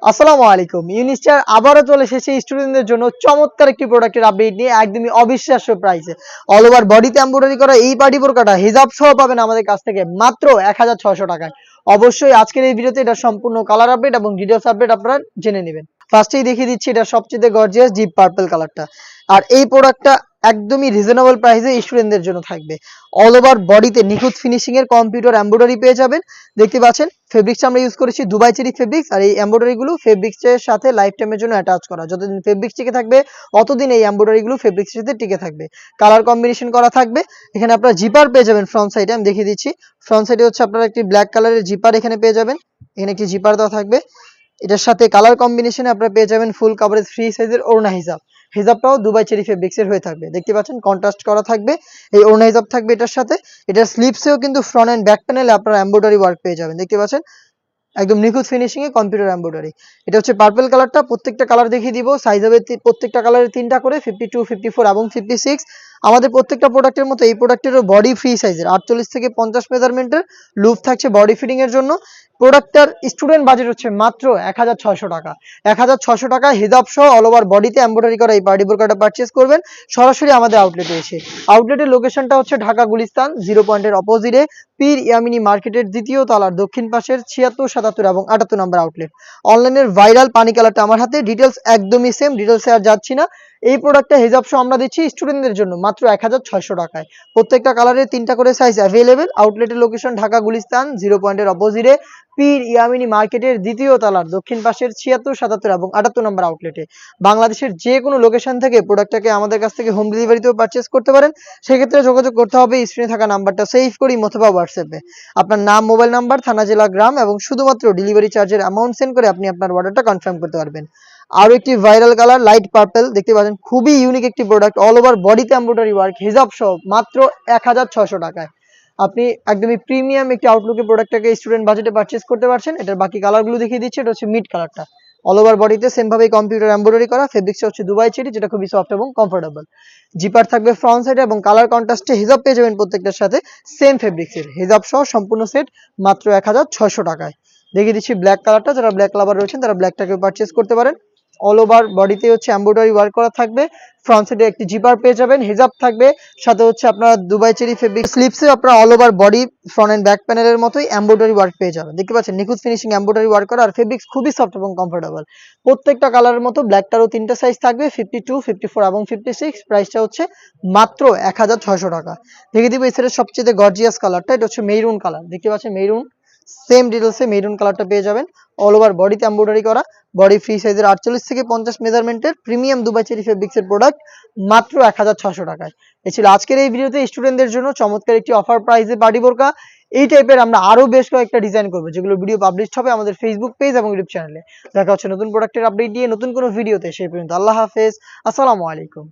আসসালামু আলাইকুম। ইউনিস্টার আবারও চলে এসেছে স্টুডেন্টদের জন্য চমৎকার একটি প্রোডাক্টের আপডেট নিয়ে একদমই অবিশ্বাস্য প্রাইসে। অল ওভার বডিতে এমব্রয়ডারি করা এই পার্টি বোরকাটা হিজাব সহ পাবেন আমাদের কাছ থেকে মাত্র ১৬০০ টাকায়। অবশ্যই আজকের এই ভিডিওতে এটা সম্পূর্ণ কালার আপডেট এবং ডিটেইলস আপডেট আপনারা জেনে নেবেন। ফার্স্টেই দেখিয়ে দিচ্ছি এটা সবচেয়ে গর্জিয়াস ডিপ পার্পল কালারটা। আর এই প্রোডাক্টটা একদমই রিজনেবল প্রাইসে স্টুডেন্টদের জন্য থাকবে। অল ওভার বডিতে নিখুঁত ফিনিশিং এর কম্পিউটার এমব্রয়ডারি পেয়ে যাবেন। দেখতে পাচ্ছেন ফেব্রিক্সটা আমরা ইউজ করেছি দুবাই চেরি ফেব্রিক্স, আর এই এমব্রয়ডারি গুলো ফেব্রিক্সের সাথে লাইফ টাইমের জন্য অ্যাটাচ করা। যতদিন ফেব্রিক্স টিকে থাকবে অতদিন এই এমব্রয়ডারি গুলো ফেব্রিক্সের সাথে টিকে থাকবে। কালার কম্বিনেশন করা থাকবে। এখানে আপনারা জিপার পেয়ে যাবেন ফ্রন্ট সাইডে, আমি দেখিয়ে দিচ্ছি। ফ্রন্ট সাইডে হচ্ছে আপনারা একটি ব্ল্যাক কালারের জিপার এখানে পেয়ে যাবেন। এখানে একটি জিপার দেওয়া থাকবে। এটার সাথে কালার কম্বিনেশনে আপনারা পেয়ে যাবেন ফুল কাভারেজ ফ্রি সাইজের ওড়না হিজাব। হিজাবটাও দুবাই চেরি ফেব্রিক্সের হয়ে থাকবে। দেখতে পাচ্ছেন কন্ট্রাস্ট করা থাকবে। এই ওড়না হিজাব থাকবে এটার সাথে। এটার স্লিভসেও কিন্তু ফ্রন্ট এন্ড ব্যাক প্যানেলে আপনারা এমব্রয়ডারি ওয়ার্ক পেয়ে যাবেন। দেখতে পাচ্ছেন একদম নিখুঁত ফিনিশিং এ কম্পিউটার এমব্রয়ডারি। এটা হচ্ছে পার্পল কালারটা। প্রত্যেকটা কালার দেখিয়ে দিব। সাইজ হবে প্রত্যেকটা কালারের 3টা করে 52, 54 এবং 56। আমাদের প্রত্যেকটা প্রোডাক্টের মতো এই প্রোডাক্টেরও বডি ফ্রি সাইজের 48 থেকে 50 মেজারমেন্টের লুপ থাকছে বডি ফিটিং এর জন্য। প্রোডাক্টটার স্টুডেন্ট বাজেট হচ্ছে মাত্র ১৬০০ টাকা। ১৬০০ টাকায় হিজাব সহ অল ওভার বডিতে এমব্রয়ডারি করা এই পার্টি বোরকাটা পারচেজ করবেন সরাসরি আমাদের আউটলেটে এসে। আউটলেটের লোকেশনটা হচ্ছে ঢাকা গুলিস্তান 0 পয়েন্টের অপোজিটে পীর ইয়ামিনী মার্কেটের দ্বিতীয় তলার দক্ষিণ পাশের ৭৬, ৭৭ এবং ৭৮ নম্বর আউটলেট। অনলাইনের ভাইরাল পানি কালারটা আমার হাতে। ডিটেলস একদমই সেম, ডিটেলসে আর যাচ্ছি না। এই প্রোডাক্টটা হিজাব সহ আমরা দিচ্ছি স্টুডেন্টদের জন্য মাত্র ১৬০০ টাকায়। প্রত্যেকটা কালারের 3টা করে সাইজ অ্যাভেলেবেল। আউটলেটের লোকেশন ঢাকা গুলিস্তান 0 পয়েন্টের অপোজিটে পীর ইয়ামিনী মার্কেটের দ্বিতীয় তলার দক্ষিণ পাশের ৭৬, ৭৭ এবং ৭৮ নম্বর আউটলেটে। বাংলাদেশের যে কোনো লোকেশন থেকে প্রোডাক্টটাকে আমাদের কাছ থেকে হোম ডেলিভারিতেও পারচেজ করতে পারেন। সেক্ষেত্রে যোগাযোগ করতে হবে স্ক্রিনে থাকা নাম্বারটা সেভ করি অথবা হোয়াটসঅ্যাপে। আপনার নাম, মোবাইল নাম্বার, থানা, জেলা, গ্রাম এবং শুধুমাত্র ডেলিভারি চার্জের অ্যামাউন্ট সেন্ড করে আপনি আপনার অর্ডারটা কনফার্ম করতে পারবেন। আরো একটি ভাইরাল কালার লাইট পার্পল দেখতে পাচ্ছেন, খুবই ইউনিক একটি প্রোডাক্ট। অল ওভার বডিতে এমব্রয়ডারি ওয়ার্ক হিজাব সহ মাত্র ১৬০০ টাকায় আপনি একদমই প্রিমিয়াম একটি আউটলুকে প্রোডাক্টটাকে স্টুডেন্ট বাজেটে পারচেজ করতে পারছেন। এটার বাকি কালারগুলো দেখিয়ে দিচ্ছি। এটা হচ্ছে মিড কালারটা। অল ওভার বডিতে সেম ভাবে কম্পিউটার এমব্রয়ডারি করা। ফেব্রিক্সটা হচ্ছে দুবাই চেরি, যেটা খুবই সফট এবং কমফোর্টেবল। জিপার থাকবে ফ্রন্ট সাইডে এবং কালার কন্ট্রাস্টে হিজাব পেয়ে যাবেন প্রত্যেকটার সাথে সেম ফেব্রিক্সের। হিজাব সহ সম্পূর্ণ সেট মাত্র ১৬০০ টাকায়। দেখিয়ে দিচ্ছি ব্ল্যাক কালারটা। যারা ব্ল্যাক লাভার রয়েছেন তারা ব্ল্যাকটাকে পারচেজ করতে পারেন। অল ওভার বডিতে হচ্ছে এমব্রয়ডারি ওয়ার্ক করা থাকবে। ফ্রন্ট সাইডে একটি জিপার পেয়ে যাবেন। হিজাব থাকবে সাথে হচ্ছে আপনারা দুবাই চেরি ফেব্রিক স্লিপসে আপনারা all over body front end back প্যানেলের মতোই এমব্রয়ডারি ওয়ার্ক পেয়ে যাবেন। দেখতে পাচ্ছেন নিখুঁত ফিনিশিং এমব্রয়ডারি ওয়ার্ক করা। আর ফেব্রিক্স খুবই সফট এবং কমফোর্টেবল। প্রত্যেকটা কালারের মতো ব্ল্যাকটারও 3টা সাইজ থাকবে 52, 54 এবং 56। প্রাইসটা হচ্ছে মাত্র ১৬০০ টাকা। দেখিয়ে দিব এই সেটের সবচেয়ে গর্জিয়াস কালারটা। এটা হচ্ছে মেরুন কালার। দেখতে পাচ্ছেন মেরুন, সেম ডিটেলসে মেরুন কালারটা পেয়ে যাবেন। অল ওভার বডিতে এমব্রয়ডারি করা, বডি ফ্রি সাইজের 48 থেকে 50 মেজারমেন্টের প্রিমিয়াম দুবাই চেরি ফেব্রিক্সের প্রোডাক্ট মাত্র ১৬০০ টাকায়। এই ছিল আজকের এই ভিডিওতে স্টুডেন্টদের জন্য চমৎকার একটি অফার প্রাইসে পার্টি বোরকা। এই টাইপের আমরা আরো বেশ কয়েকটা ডিজাইন করবো, যেগুলো ভিডিও পাবলিশ হবে আমাদের ফেসবুক পেজ এবং ইউটিউব চ্যানেলে। দেখা হচ্ছে নতুন প্রোডাক্টের আপডেট দিয়ে নতুন কোনো ভিডিওতে। সেই পর্যন্ত আল্লাহ হাফেজ, আসসালামু আলাইকুম।